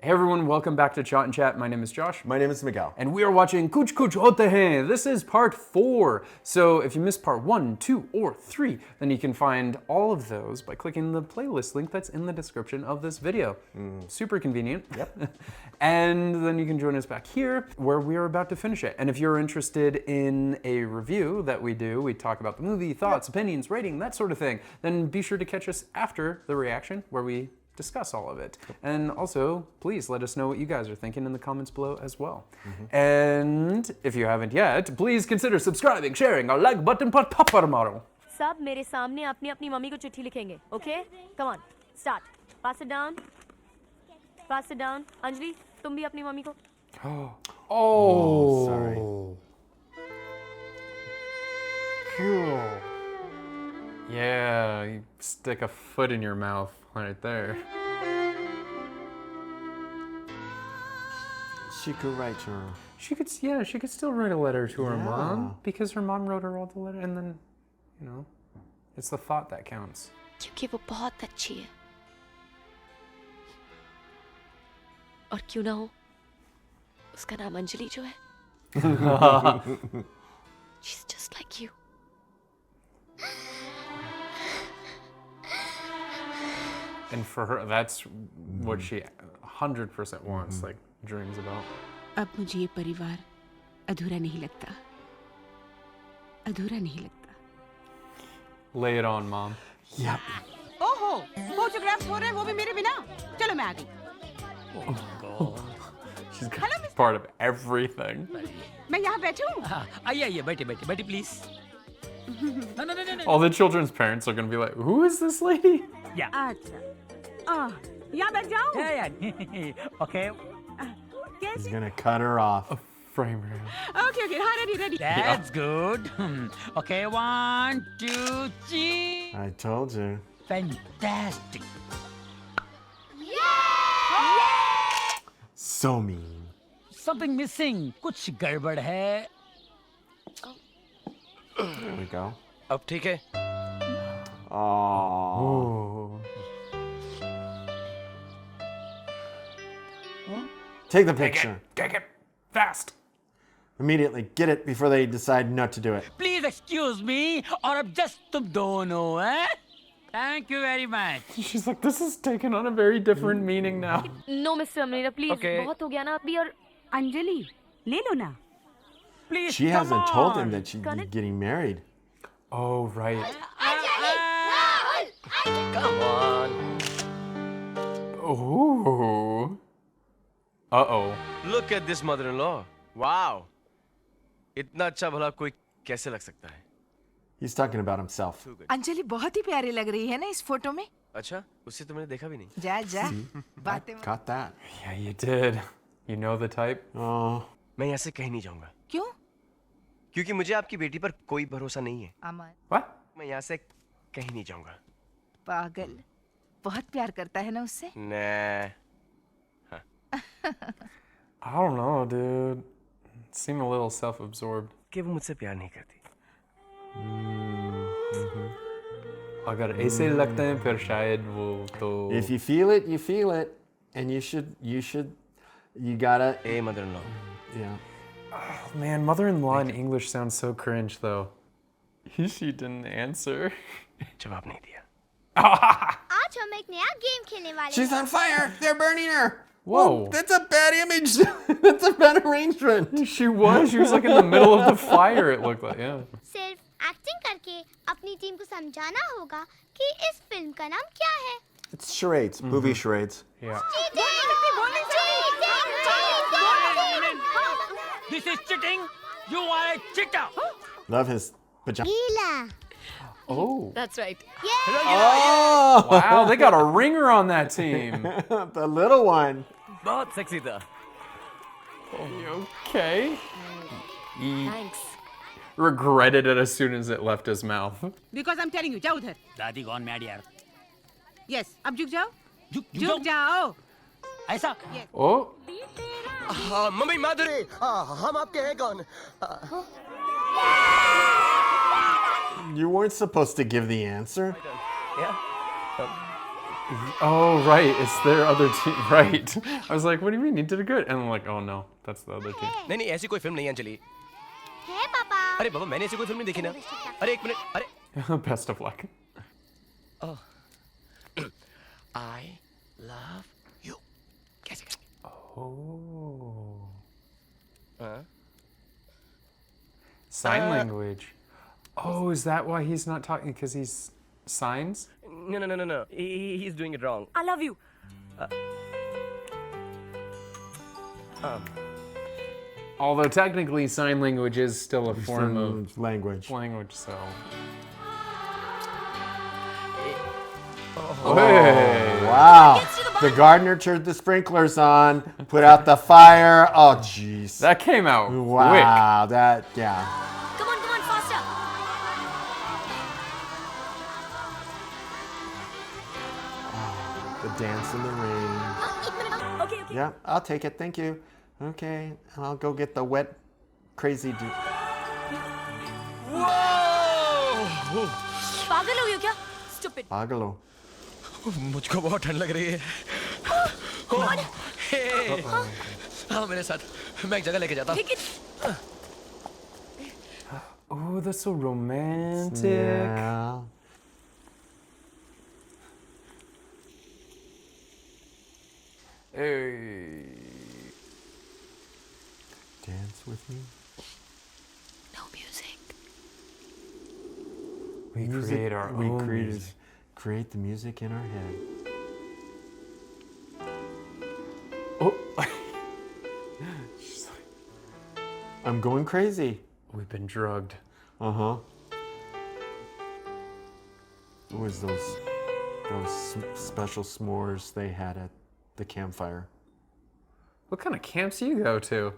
Hey everyone, welcome back to Chat and Chat. My name is Josh. My name is Miguel. And we are watching Kuch Kuch Hota. This is part 4. So if you missed part 1, 2, or 3, then you can find all of those by clicking the playlist link that's in the description of this video. Super convenient. Yep. And then you can join us back here where we are about to finish it. And if you're interested in a review that we do, we talk about the movie, thoughts, opinions, rating, that sort of thing, then be sure to catch us after the reaction where we discuss all of it. And also, please let us know what you guys are thinking in the comments below as well. And if you haven't yet, please consider subscribing, sharing, our like button पर थप्पड़ मारो. सब मेरे सामने अपनी अपनी mummy को चिट्ठी लिखेंगे, okay? Come on, start. Pass it down. Pass it down. Anjali, तुम भी अपनी मम्मी को. Oh, sorry. Cool. Yeah, you stick a foot in your mouth right there. She could write to her. She could still write a letter to her mom because her mom wrote her all the letter, and then, you know, it's the thought that counts. क्योंकि वो बहुत अच्छी है. और क्यों ना हो, उसका नाम अंजलि जो है. She's just like you. And for her, that's what she 100% wants, like dreams about. अब मुझे ये परिवार अधूरा नहीं लगता. अधूरा नहीं लगता. Lay it on, Mom. Yep. ओहो, फोटोग्राफ्स हो रहे हैं वो भी मेरे बिना. चलो मैं आ गई. She's got part of everything. मैं यहाँ बैठूँ. आइए बैठे please. No. All the children's parents are going to be like, who is this lady? Yeah. अच्छा. यहाँ बैठ जाऊँ. Yeah. Okay. He's gonna cut her off. Frame her. Okay. हाँ ready. That's good. Okay, 1, 2, 3. I told you. Fantastic. So mean. Something missing. कुछ गड़बड़ है. There we go. अब ठीक है. Oh. Take the picture. Take it. Fast. Immediately. Get it before they decide not to do it. Please excuse me. और अब just तुम दोनों हैं. Thank you very much. She's like, this is taking on a very different meaning now. No, Mr. Amrita, please. Okay. बहुत हो गया ना अभी और. अंजलि, ले लो ना. Please. She come hasn't told on. him that she's getting married. Oh, right. Come on. Oh. Uh-oh. Look at this mother-in-law. Wow. इतना अच्छा भला कोई कैसे लग सकता है? He's talking about himself. Anjali बहुत ही प्यारी लग रही है ना इस फोटो में. अच्छा, उससे तो मैंने देखा भी नहीं. जा बातें. Got that. Yeah, you did. You know the type? Oh. मैं यहाँ से कहीं नहीं जाऊँगा. क्यों? क्योंकि मुझे आपकी बेटी पर कोई भरोसा नहीं है. अमन. What? मैं यहाँ से कहीं नहीं जाऊँगा. पागल. बहुत प्यार करता है ना उससे. Nah. I don't know, dude. Seem a little self-absorbed. कि वो मुझसे प्यार नहीं करती. अगर ऐसे लगते हैं फिर शायद वो तो. If you feel it, you feel it. And you gotta. Hey, mother-in-law. Yeah. Oh, man, mother-in-law in English sounds so cringe, though. She didn't answer. जवाब नहीं दिया. आज हम एक नया गेम खेलने वाले She's on fire. They're burning her. Whoa. Oh, that's a bad image. That's a bad arrangement. She was like in the middle of the fire, it looked like, yeah. सिर्फ एक्टिंग करके अपनी team को समझाना होगा कि इस film का नाम क्या है. It's charades. Movie charades. Yeah. This is cheating. You are a cheater. Love his pajama. गीला. Oh. That's right. Oh! Wow, they got a ringer on that team. The little one. बहुत sexy था. You okay? He Thanks. regretted it as soon as it left his mouth. Because I'm telling you, जाओ उधर. दादी gone mad यार. Yes, अब झुक जाओ. झुक जाओ. ऐसा. Oh. हाँ, मम्मी माधुरी. हम आपके हैं कौन? You weren't supposed to give the answer. Yeah. Oh, right. It's their other team. Right. I was like, what do you mean? You did it good. And I'm like, oh no, that's the other team. नहीं नहीं ऐसी कोई film नहीं है अंजलि है पापा। अरे बाबा मैंने ऐसी कोई फिल्म नहीं देखी ना अरे एक मिनट अरे Best of luck. I love you कैसे करेंगे Oh. हाँ? Sign language. Oh, is that why he's not talking? Because he's signs? No. He's doing it wrong. I love you. Although technically sign language is still a form of language. language, so. Wow. The gardener turned the sprinklers on, put out the fire. Oh, jeez. That came out quick. Wow. That, yeah. Come on, faster. The dance in the rain. Okay. Yeah, I'll take it. Thank you. Okay, I'll go get the wet, crazy dude. पागल हो गया क्या? Stupid. Pagalo. मुझको बहुत ठंड लग रही है हाँ मेरे साथ मैं एक जगह लेके जाता हूँ Take it. Oh, that's so romantic. Yeah. Hey. Dance with me. No music. We Music- create our we own create, music. create the music in our head. Oh. I'm going crazy. We've been drugged. Uh-huh. What was those special s'mores they had at the campfire? What kind of camps do you go to?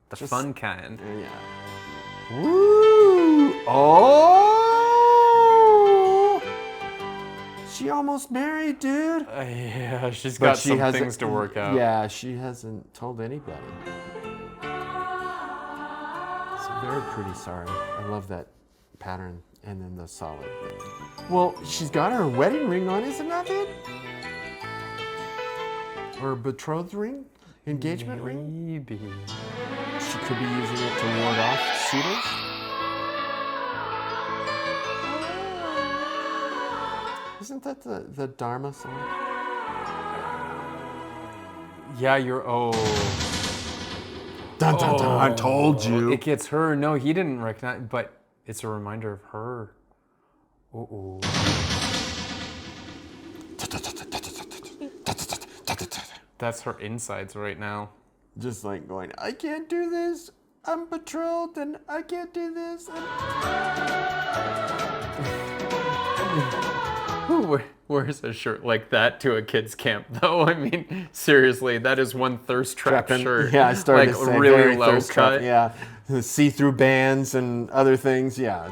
The Just- fun kind. Yeah. Woo! Oh! She almost married, dude. Yeah, she's But got she some hasn't- things to work out. Yeah, she hasn't told anybody. It's very pretty, sorry. I love that pattern and then the solid. Well, she's got her wedding ring on, isn't that it? Or betrothed ring? Engagement ring? Maybe. She could be using it to ward off suitors. Isn't that the Dharma song? Yeah, you're. Oh. Dun dun dun! I told you. It gets her. No, he didn't recognize, but it's a reminder of her. Uh-oh. That's her insides right now. Just like going, I can't do this. I'm betrothed and I can't do this. Who wears a shirt like that to a kid's camp, though? I mean, seriously, that is one thirst trap shirt. Yeah, I started like to say really very low thirst trap, cut. yeah, the see-through bands and other things. Yeah.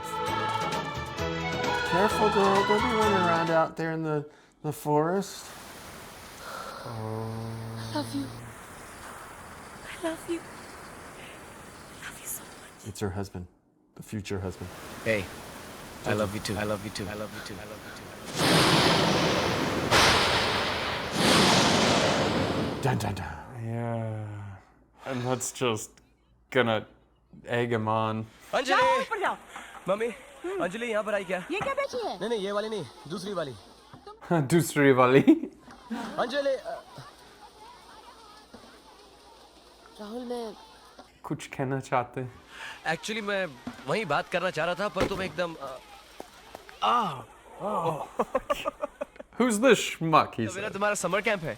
Careful, girl. Don't be running around out there in the forest. I love you. I love you. I love you so much. It's her husband, the future husband. Hey, I love you too. I love you too. I love you too. I love you too. Dun dun dun. Yeah. And that's just gonna egg him on. Anjali ऊपर जाओ। Mummy Anjali यहाँ पर आई क्या ये क्या बैठी है? नहीं ये वाली नहीं दूसरी वाली Dusri wali. अंजलि राहुल मैं कुछ कहना चाहते? एक्चुअली मैं वही बात करना चाह रहा था पर तुम एकदम Who's this schmuck? He मेरा said. तुम्हारा समर कैंप है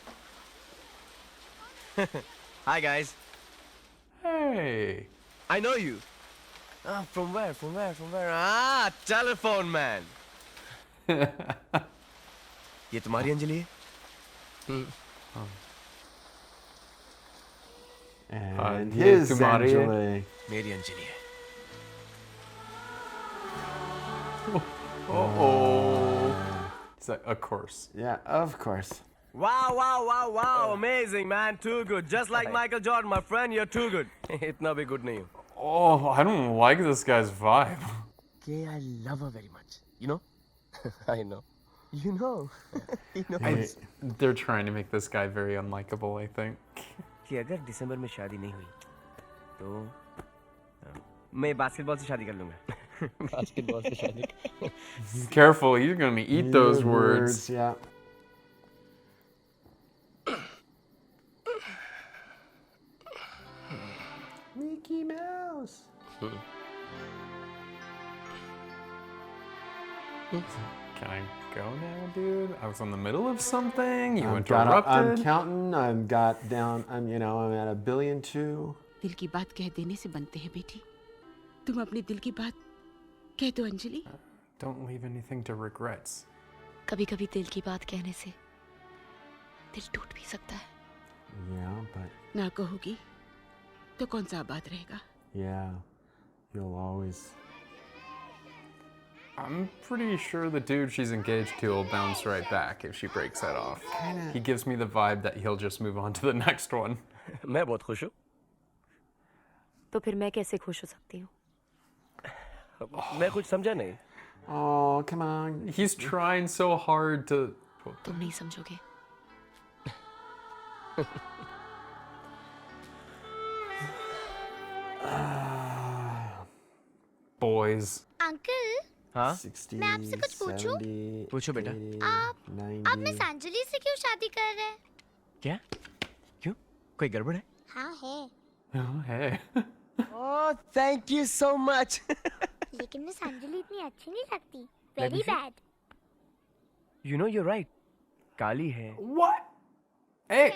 Hi guys Hey. I know you from where ah telephone man ये तुम्हारी अंजलि है And ये his तुम्हारी है? Angela. मेरी अंजलि है Oh. He's like, of course. Yeah, of course. wow amazing man too good just like Michael Jordan my friend you're too good इतना भी good नहीं हूँ Oh, I don't like this guy's vibe. Okay, I love her very much. You know? I know. You know. They're trying to make this guy very unlikable, I think. कि अगर दिसंबर में शादी नहीं हुई तो मैं बास्केटबॉल से शादी कर लूँगा. बास्केटबॉल से शादी. Careful, you're gonna eat those words. Yeah. Mickey Mouse. Can I go now, dude? I was in the middle of something. You I'm interrupted. counting. I'm at $1.2 billion. दिल की बात कह देने से बनते हैं बेटी. तुम अपने दिल की बात कह दो Anjali. Don't leave anything to regrets. कभी-कभी दिल की बात कहने से दिल टूट भी सकता है. Yeah, but ना कहोगी तो कौन सा आबाद रहेगा. yeah, you'll always. I'm pretty sure the dude she's engaged to will bounce right back if she breaks that off. He gives me the vibe that he'll just move on to the next one. मैं बहुत खुश हूँ. तो फिर मैं कैसे खुश हो सकती हूँ? मैं कुछ समझा नहीं. Oh, come on. He's trying so hard to. तुम नहीं समझोगे. Boys. अंकल, हाँ? 60, मैं आपसे कुछ पूछूं? 70, पूछो बेटा. 80, आप 90. मिस अंजलि से क्यों शादी कर रहे हैं? क्या? क्यों? कोई गड़बड़ है? हाँ है, Oh, hey. Oh, thank you so much. लेकिन मिस अंजलि इतनी अच्छी नहीं लगती. Very bad. You know you're right. काली है. What? Hey.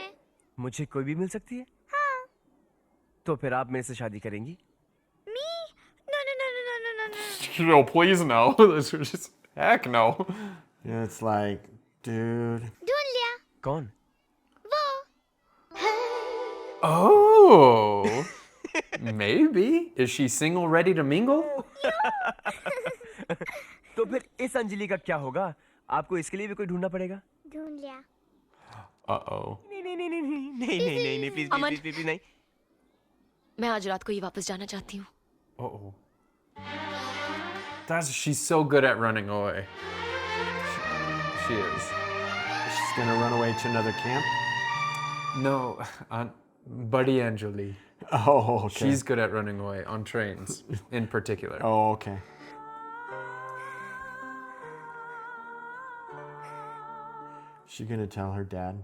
मुझे कोई भी मिल सकती है? हाँ. तो फिर आप मेरे से शादी करेंगी? Me? No. No, please no. This is just heck no. Yeah, it's like, dude. ढूंढ लिया. कौन? वो. Oh. Maybe. Is she single, ready to mingle? तो फिर इस अंजलि का क्या होगा? आपको इसके लिए भी कोई ढूंढना पड़ेगा? ढूंढ लिया. Uh-oh. नहीं, प्लीज नहीं. मैं आज रात को ही वापस जाना चाहती हूँ. Uh-oh. She's so good at running away. She is. She's gonna run away to another camp. No, Buddy Anjali. Oh, okay. She's good at running away on trains, in particular. Oh, okay. She gonna tell her dad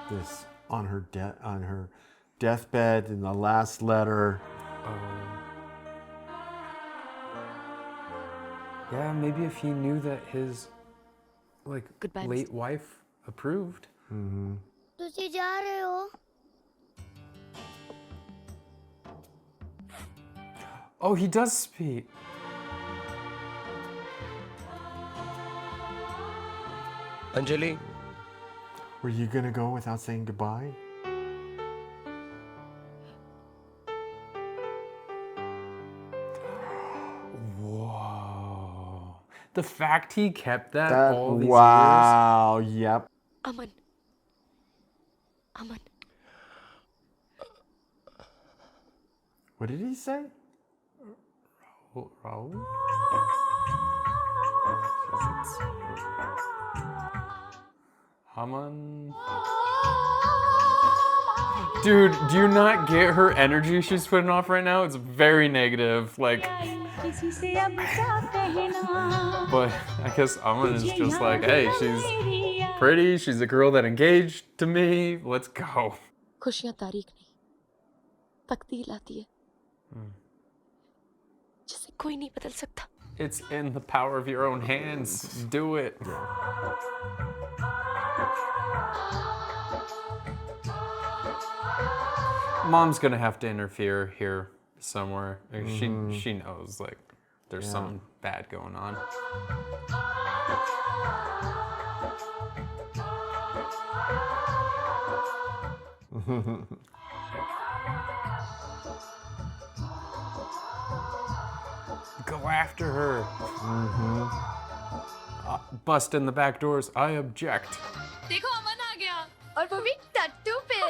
this on her deathbed in the last letter. Yeah, maybe if he knew that his Goodbye, late wife approved. तुझे जा रहे हो? Oh, he does speak. Anjali. Were you gonna go without saying goodbye? Whoa. The fact he kept that all these wow, yep. Aman. What did he say? years. Raul? Haman? Dude, do you not get her energy she's putting off right now? It's very negative. Like, but I guess Aman is just like, hey, she's pretty. She's a girl that engaged to me. Let's go. खुशियाँ तारीख नहीं, तकदीर लाती है, जिसे कोई नहीं बदल सकता. It's in the power of your own hands. Do it. Mom's gonna have to interfere here somewhere. Like, she knows like there's something bad going on. Go after her. Bust in the back doors. I object. देखो अमन आ गया और वो भी टट्टू पे.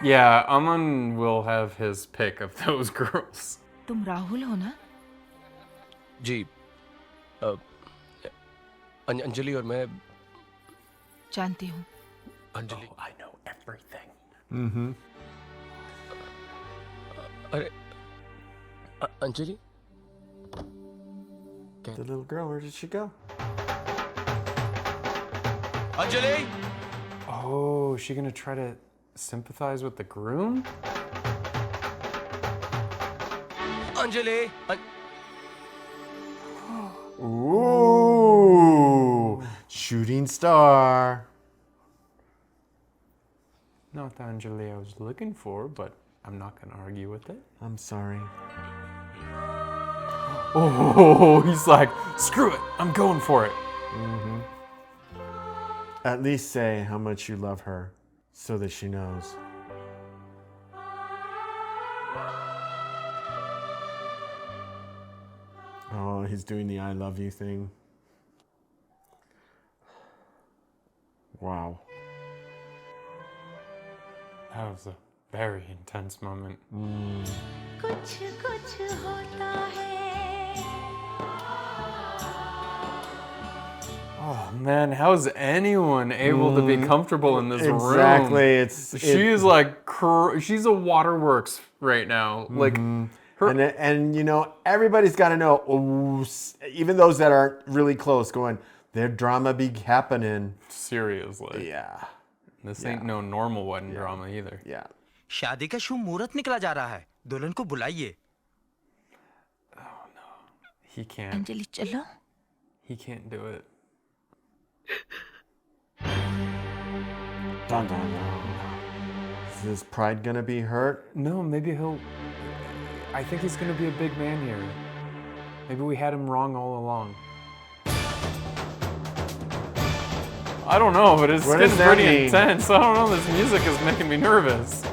Yeah, Aman will have his pick of those girls. तुम राहुल हो ना? जी अंजलि और मैं जानती हूँ. Anjali I know everything. अरे Anjali The little girl, where did she go? Anjali Oh, is she gonna try to sympathize with the groom? Anjali Ooh, shooting star. Not the Anjali I was looking for, but I'm not gonna argue with it. I'm sorry. Oh, he's like, screw it, I'm going for it. At least say how much you love her so that she knows. Oh, he's doing the I love you thing. Wow. That was a very intense moment. कुछ कुछ होता है. Oh man, how is anyone able to be comfortable in this room? Exactly. She's like, she's a waterworks right now. Like, her. And you know, everybody's got to know, even those that aren't really close, going, their drama be happening. Seriously. Yeah. This ain't no normal wedding drama either. Yeah. शादी का शुभ मुहूर्त निकला जा रहा है. दुल्हन को बुलाइए. He can't. अंजलि चलो. He can't do it. Dun, dun, dun. Is his pride gonna be hurt? No, maybe he'll. I think he's gonna be a big man here. Maybe we had him wrong all along. I don't know, but it's What getting does that pretty mean? intense. I don't know, this music is making me nervous.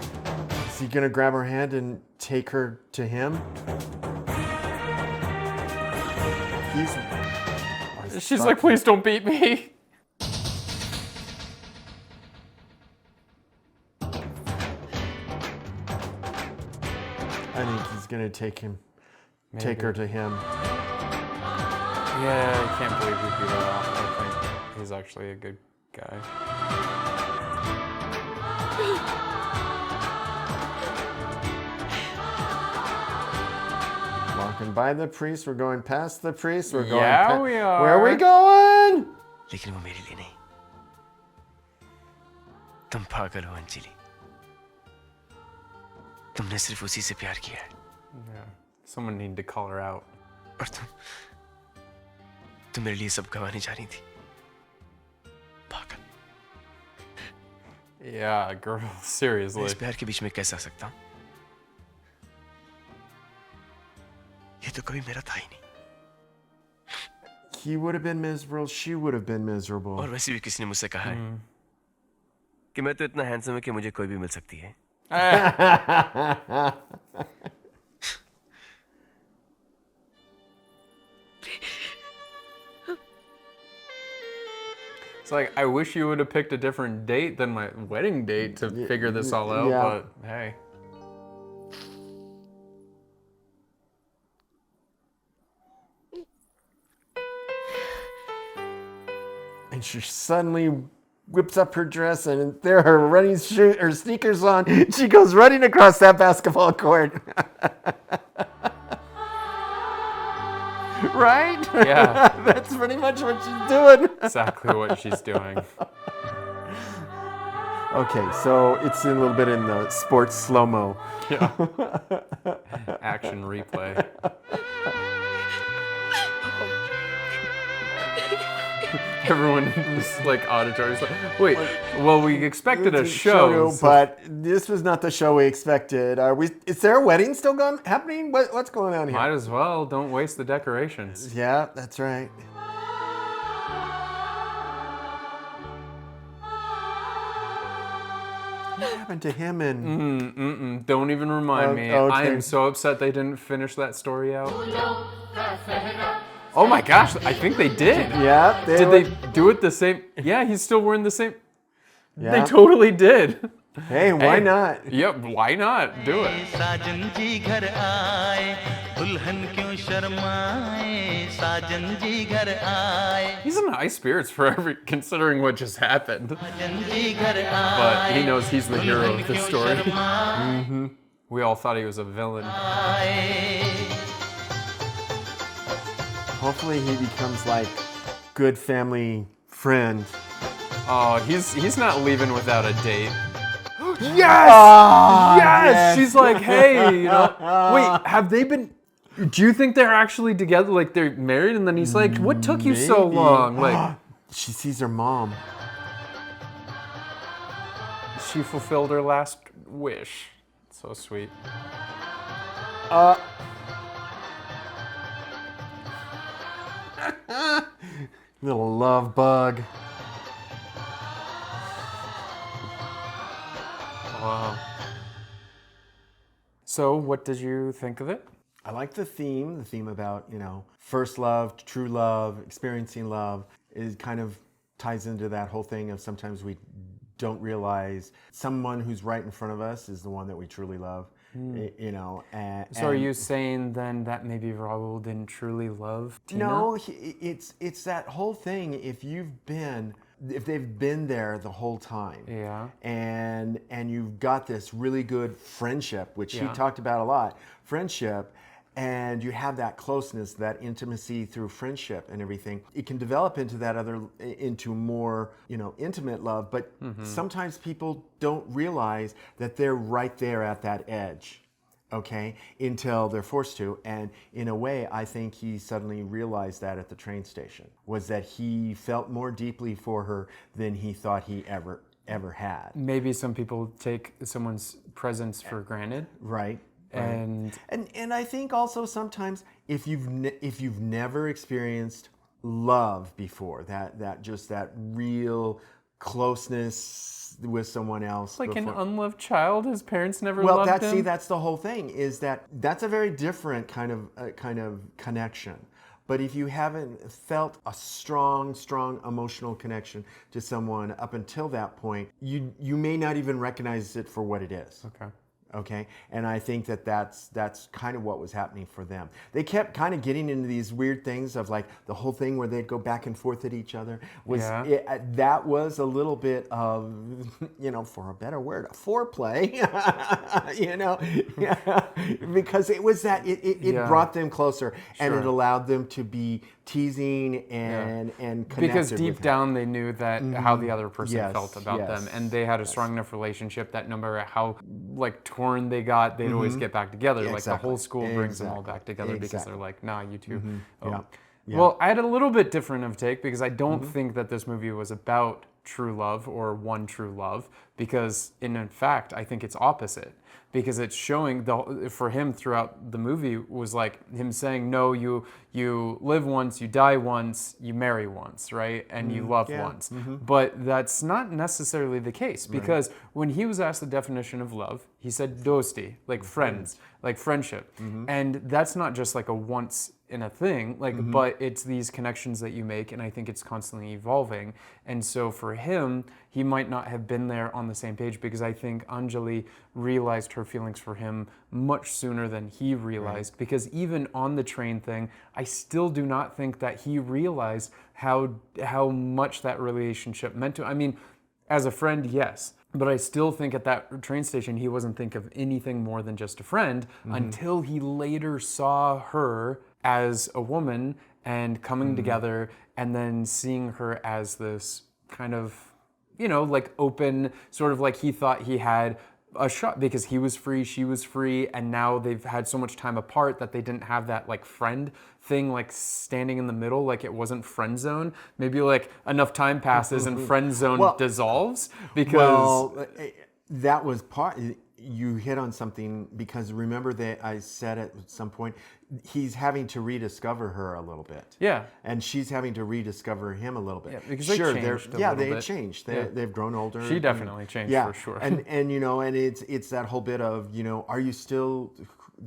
Is he gonna grab her hand and take her to him? She's like, please don't beat me. I think he's gonna take her to him. Yeah, I can't believe he beat her off. I think he's actually a good guy. Walking by the priest, we're going past the priest, we're going Yeah, we are. Where are we going? लेकिन वो मेरे लिए नहीं. तुम पागल हो अंजलि. तुमने सिर्फ उसी से प्यार किया है. Yeah. Someone need to call her out. और तुम मेरे लिए सब गंवाने जा रही थी. पागल. Yeah, girl, seriously. मैं इस प्यार के बीच में कैसे आ सकता हूँ? ये तो कभी मेरा था ही नहीं. He would have been miserable, she would have been miserable. और वैसे भी किसी ने मुझसे कहा है कि मैं तो इतना हैंडसम है कि मुझे कोई भी मिल सकती है. It's like, I wish you would have picked a different date than my wedding date to figure this all out, yeah. but hey. And she suddenly whips up her dress and there her running her sneakers on. She goes running across that basketball court. Right? Yeah. That's pretty much what she's doing. Exactly what she's doing. Okay, so it's a little bit in the sports slow-mo. Yeah. Action replay. Everyone was like auditory. Like, wait, well, we expected a show, but this was not the show we expected. Is there a wedding still happening? What's going on here? Might as well. Don't waste the decorations. Yeah, that's right. What happened to him and... Don't even remind me. Okay. I am so upset they didn't finish that story out. Oh my gosh, I think they did. Yeah. Did they do it the same? Yeah, he's still wearing the same. Yeah. They totally did. Hey, why not? Yep, why not? Do it. साजन जी घर आए दुल्हन क्यों शर्माए साजन जी घर आए He's in high spirits considering what just happened. साजन जी घर But he knows he's the hero of the story. शर्माए We all thought he was a villain. Hopefully he becomes like good family friend. Oh, he's not leaving without a date. Yes! Yes! She's like, hey, you know. Wait, have they been? Do you think they're actually together? Like they're married? And then he's like, what took you so Maybe. long? Like, She sees her mom. she fulfilled her last wish. So sweet. Little love bug. Wow. So, what did you think of it? I like the theme about, first love, true love, experiencing love. It kind of ties into that whole thing of sometimes we don't realize someone who's right in front of us is the one that we truly love, So, are you saying then that maybe Raul didn't truly love Tina? No, it's that whole thing. If they've been there the whole time, Yeah. and you've got this really good friendship, which he Yeah. talked about a lot, friendship, and you have that closeness, that intimacy through friendship and everything, it can develop into more, intimate love, but sometimes people don't realize that they're right there at that edge. Okay, until they're forced to. And in a way, I think he suddenly realized that at the train station, was that he felt more deeply for her than he thought he ever had. Maybe some people take someone's presence for granted. Right. And I think also sometimes if you've never experienced love before, that real closeness with someone else, like before. an unloved child, his parents never loved him. That's the whole thing. Is that's a very different kind of connection. But if you haven't felt a strong emotional connection to someone up until that point, you may not even recognize it for what it is. Okay, and I think that's kind of what was happening for them. They kept kind of getting into these weird things of like the whole thing where they'd go back and forth at each other. That was a little bit of, for a better word, a foreplay. Because it was that it brought them closer, and it allowed them to be teasing and connected. Because with deep him. down they knew that how the other person Yes, felt about yes, them, and they had a strong enough relationship that no matter how torn they got, they'd always get back together. Yeah, Like the exactly. whole school brings them all back together because Exactly. they're like, nah, you two. Yeah. Yeah. Well, I had a little bit different of take because I don't think that this movie was about true love or one true love, because in fact I think it's opposite, because it's showing for him throughout the movie was like him saying, no, you live once, you die once, you marry once, right, and you love once. But that's not necessarily the case, because when he was asked the definition of love, he said dosti, like friends, like friendship, and that's not just like a once in a thing, but it's these connections that you make, and I think it's constantly evolving. And so for him, he might not have been there on the same page, because I think Anjali realized her feelings for him much sooner than he realized, because even on the train thing, I still do not think that he realized how much that relationship meant to him. I mean, as a friend, yes. But I still think at that train station, he wasn't thinking of anything more than just a friend until he later saw her as a woman and coming together, and then seeing her as this kind of, like open, sort of like he thought he had a shot because he was free, she was free, and now they've had so much time apart that they didn't have that like friend thing, like standing in the middle, like it wasn't friend zone. Maybe like enough time passes and friend zone dissolves, because that was part. You hit on something, because remember that I said at some point he's having to rediscover her a little bit. Yeah. And she's having to rediscover him a little bit. Yeah, because they changed a little bit. Changed. Yeah. They've grown older. She definitely changed, for sure. And and it's that whole bit of, are you still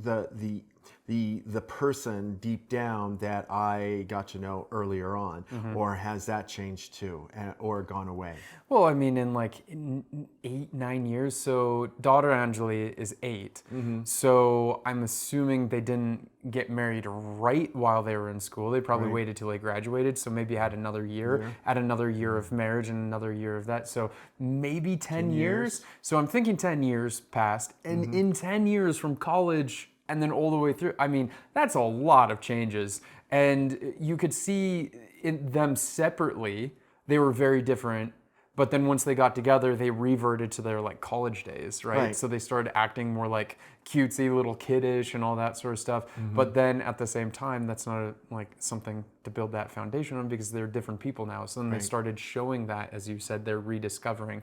the the person deep down that I got to know earlier on, or has that changed too, or gone away? Well, I mean, in like 8-9 years. So daughter Anjali is 8. So I'm assuming they didn't get married right while they were in school. They probably waited till they graduated. So maybe had another year, had another year of marriage and another year of that. So maybe 10 years. So I'm thinking 10 years passed. And in 10 years from college and then all the way through, I mean, that's a lot of changes. And you could see in them separately, they were very different. But then once they got together, they reverted to their like college days, right? So they started acting more like cutesy, little kiddish and all that sort of stuff. But then at the same time, that's not like something to build that foundation on because they're different people now. So then they started showing that, as you said, they're rediscovering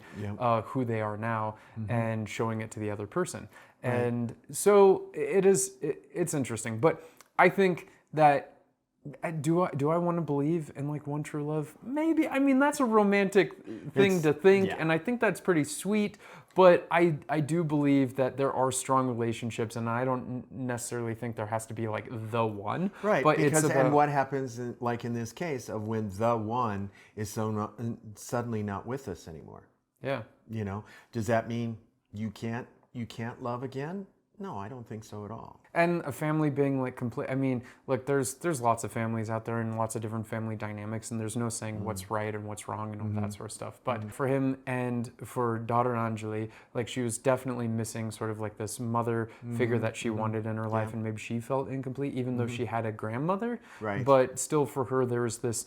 who they are now and showing it to the other person. And so it's interesting. But I think that do I want to believe in like one true love? Maybe. I mean, that's a romantic thing to think, and I think that's pretty sweet. But I do believe that there are strong relationships, and I don't necessarily think there has to be like the one. Right. But because it's about, and what happens like in this case of when the one is suddenly not with us anymore? Yeah. You know, does that mean you can't love again? No, I don't think so at all. And a family being like complete, I mean, look, there's lots of families out there and lots of different family dynamics, and there's no saying what's right and what's wrong and all that sort of stuff. But for him and for daughter Anjali, like she was definitely missing sort of like this mother figure that she wanted in her life, and maybe she felt incomplete, even though she had a grandmother. Right. But still for her, there was this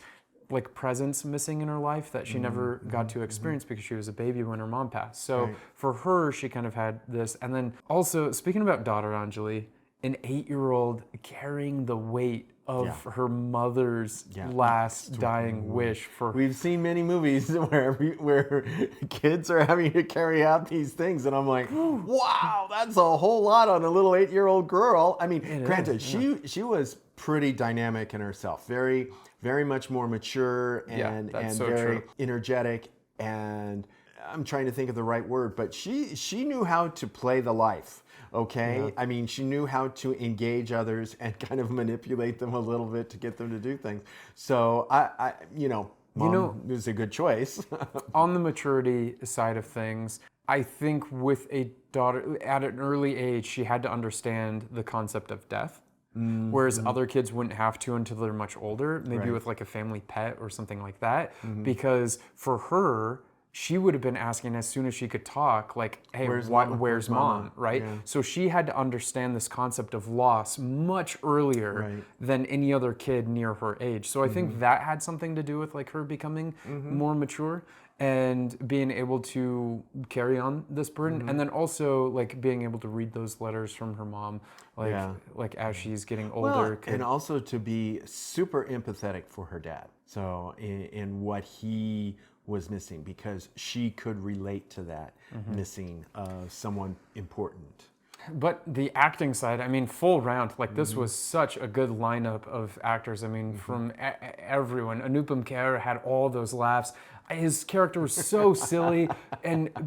like presence missing in her life that she never got to experience because she was a baby when her mom passed. So for her, she kind of had this. And then also, speaking about daughter Anjali, an 8-year-old carrying the weight of her mother's last dying wish for. We've seen many movies where kids are having to carry out these things, and I'm like, wow, that's a whole lot on a little 8-year-old girl. I mean, granted, she was pretty dynamic in herself, very much more mature and so very true. energetic, and I'm trying to think of the right word, but she knew how to play the life. Okay, I mean, she knew how to engage others and kind of manipulate them a little bit to get them to do things. So Mom was a good choice. On the maturity side of things, I think with a daughter at an early age, she had to understand the concept of death. Whereas other kids wouldn't have to until they're much older, maybe with like a family pet or something like that. Because for her, she would have been asking as soon as she could talk, like, hey, where's mom, right? Yeah. So she had to understand this concept of loss much earlier than any other kid near her age. So I think that had something to do with like her becoming more mature and being able to carry on this burden. And then also like being able to read those letters from her mom, like as she's getting older. And also to be super empathetic for her dad. So in what he was missing, because she could relate to that missing of someone important. But the acting side, I mean, full round, like this was such a good lineup of actors. I mean, from everyone. Anupam Kher had all those laughs. His character was so silly,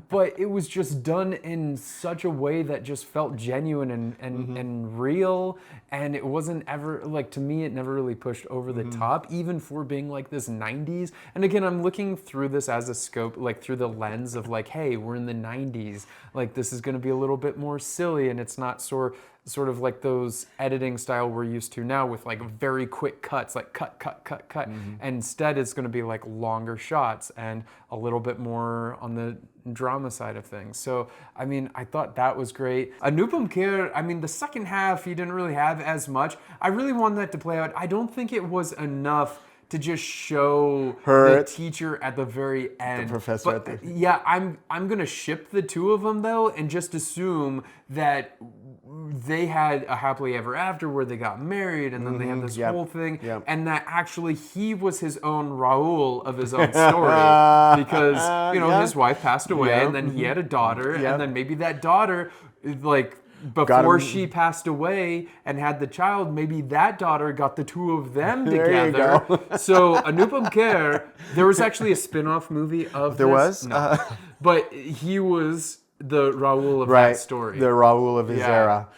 but it was just done in such a way that just felt genuine and real. And it wasn't ever, like, to me, it never really pushed over the top, even for being like this 90s. And again, I'm looking through this as a scope, like through the lens of like, hey, we're in the 90s. Like, this is going to be a little bit more silly, and it's not sort of like those editing style we're used to now with like very quick cuts, like cut. And instead it's going to be like longer shots and a little bit more on the drama side of things. So, I mean, I thought that was great. Anupam Kher, I mean, the second half, he didn't really have as much. I really wanted that to play out. I don't think it was enough to just show the teacher at the very end. The professor at the... Yeah, I'm going to ship the two of them though and just assume that they had a happily ever after where they got married and then they had this whole thing and that actually he was his own Raul of his own story because, you know, his wife passed away and then he had a daughter and then maybe that daughter, like, before she passed away and had the child, maybe that daughter got the two of them together. So Anupam Kher, there was actually a spin-off movie of There this. was? No. But he was the Raul of Right, that story. the Raul of his era.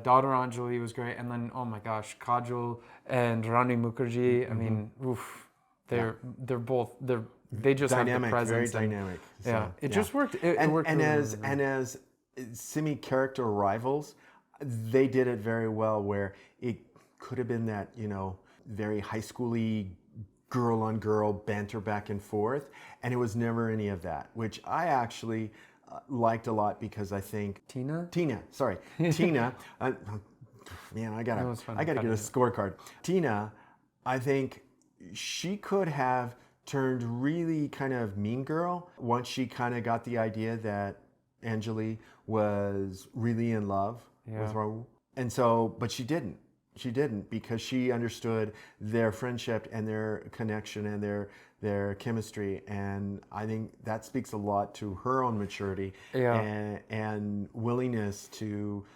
Daughter Anjali was great, and then oh my gosh, Kajol and Rani Mukerji. I mean, oof, they're both they just Dynamic, have the very presence. dynamic. Yeah, it just worked. It worked and really, as really well. and as semi-character rivals, they did it very well. Where it could have been that very high schooly girl on girl banter back and forth, and it was never any of that, which I actually liked a lot because I think Tina, man, I gotta get a scorecard. Tina, I think she could have turned really kind of mean girl once she kind of got the idea that Anjali was really in love with Raul. And so, but she didn't. She didn't, because she understood their friendship and their connection and their chemistry. And I think that speaks a lot to her own maturity and willingness to,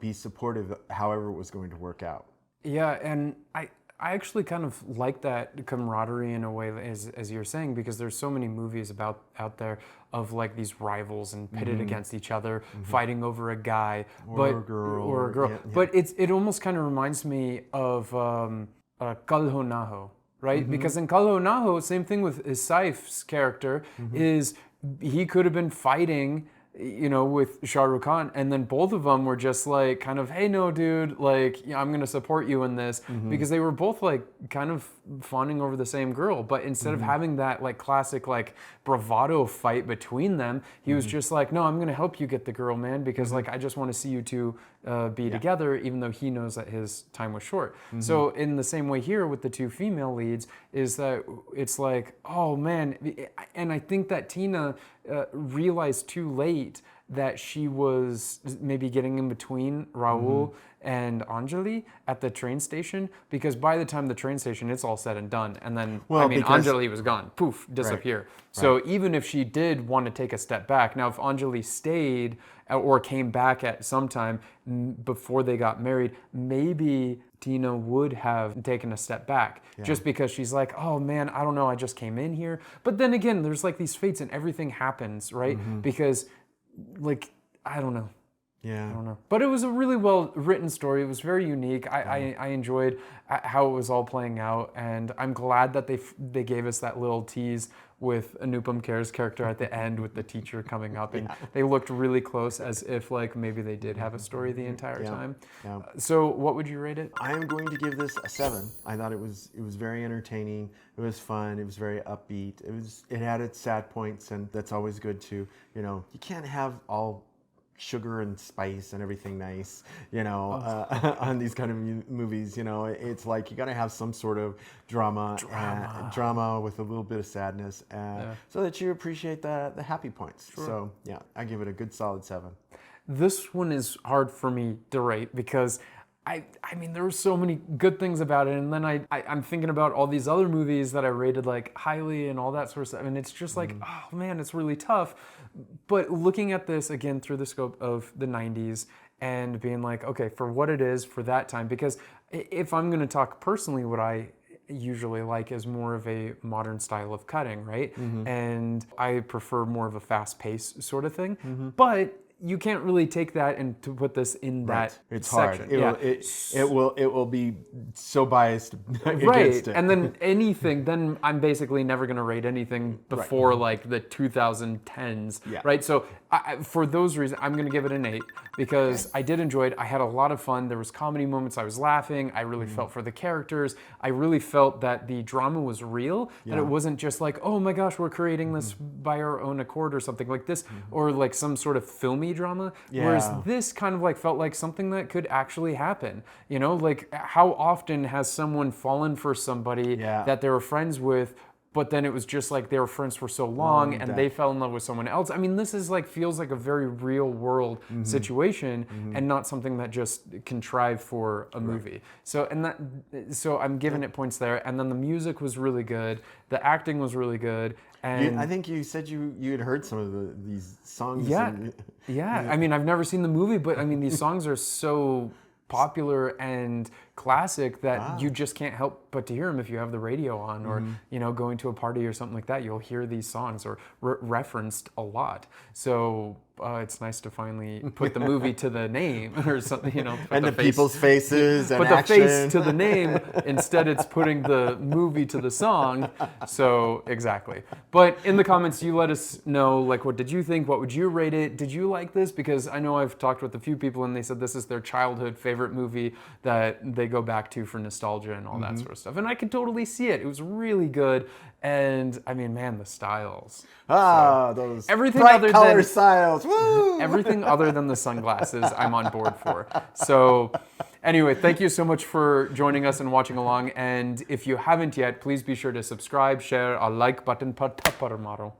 be supportive however it was going to work out. Yeah, and I actually kind of like that camaraderie in a way, as you're saying, because there's so many movies out there of like these rivals and pitted against each other, fighting over a guy or a girl. Yeah. But it almost kind of reminds me of Kal Ho Na Ho, right? Because in Kal Ho Na Ho, same thing with Saif's character, is he could have been fighting with Shah Rukh Khan, and then both of them were just like kind of, hey, no, dude, like, I'm gonna support you in this, because they were both like kind of fawning over the same girl, but instead of having that like classic like bravado fight between them, he was just like, no, I'm gonna help you get the girl, man, because like I just want to see you two be together, even though he knows that his time was short. So in the same way here with the two female leads, is that it's like, oh man, and I think that Tina realized too late that she was maybe getting in between Raul and Anjali at the train station, because by the time the train station, it's all said and done, and then Anjali was gone, poof, disappear. Right. So even if she did want to take a step back, now if Anjali stayed or came back at some time before they got married, maybe Tina would have taken a step back, just because she's like, oh man, I don't know, I just came in here. But then again, there's like these fates and everything happens, right? Because like, I don't know. Yeah. I don't know. But it was a really well written story. It was very unique. I enjoyed how it was all playing out, and I'm glad that they gave us that little tease with Anupam Kher's character at the end with the teacher coming up, and they looked really close, as if like maybe they did have a story the entire time. Yeah. So what would you rate it? I am going to give this a 7. I thought it was very entertaining. It was fun. It was very upbeat. It had its sad points, and that's always good too. You can't have all sugar and spice and everything nice, on these kind of movies. It's like you got to have some sort of drama with a little bit of sadness, so that you appreciate the happy points. Sure. So yeah, I give it a good solid 7. This one is hard for me to rate, because I mean, there were so many good things about it, and then I'm thinking about all these other movies that I rated like highly and all that sort of stuff, and it's just like, oh man, it's really tough. But looking at this again through the scope of the 90s and being like, okay, for what it is for that time, because if I'm going to talk personally, what I usually like is more of a modern style of cutting, right? And I prefer more of a fast pace sort of thing. But you can't really take that and to put this in that it's section. Hard. It will be so biased against it. And then then I'm basically never going to rate anything before like the 2010s, right? So for those reasons, I'm going to give it an 8, because I did enjoy it. I had a lot of fun. There was comedy moments. I was laughing. I really felt for the characters. I really felt that the drama was real, that it wasn't just like, oh my gosh, we're creating this by our own accord or something like this, or like some sort of filmy drama. Whereas this kind of like felt like something that could actually happen. Like how often has someone fallen for somebody that they were friends with, but then it was just like they were friends for so long and they fell in love with someone else. I mean, this is like, feels like a very real world situation, and not something that just contrived for a movie. So I'm giving it points there. And then the music was really good. The acting was really good. And I think you said you had heard some of these songs. I mean, I've never seen the movie, but I mean, these songs are so popular and classic that you just can't help but to hear them, if you have the radio on or, you know, going to a party or something like that, you'll hear these songs or referenced a lot. So it's nice to finally put the movie to the name or something, you know. And the people's faces and put the action. face to the name. Instead, it's putting the movie to the song. So, exactly. But in the comments, you let us know, like, what did you think? What would you rate it? Did you like this? Because I know I've talked with a few people and they said this is their childhood favorite movie that they go back to for nostalgia and all that sort of stuff. And I could totally see it. It was really good. And I mean, man, the styles. Those everything bright other color than styles. Woo! Everything other than the sunglasses, I'm on board for. So, anyway, thank you so much for joining us and watching along. And if you haven't yet, please be sure to subscribe, share, a like button, par maro.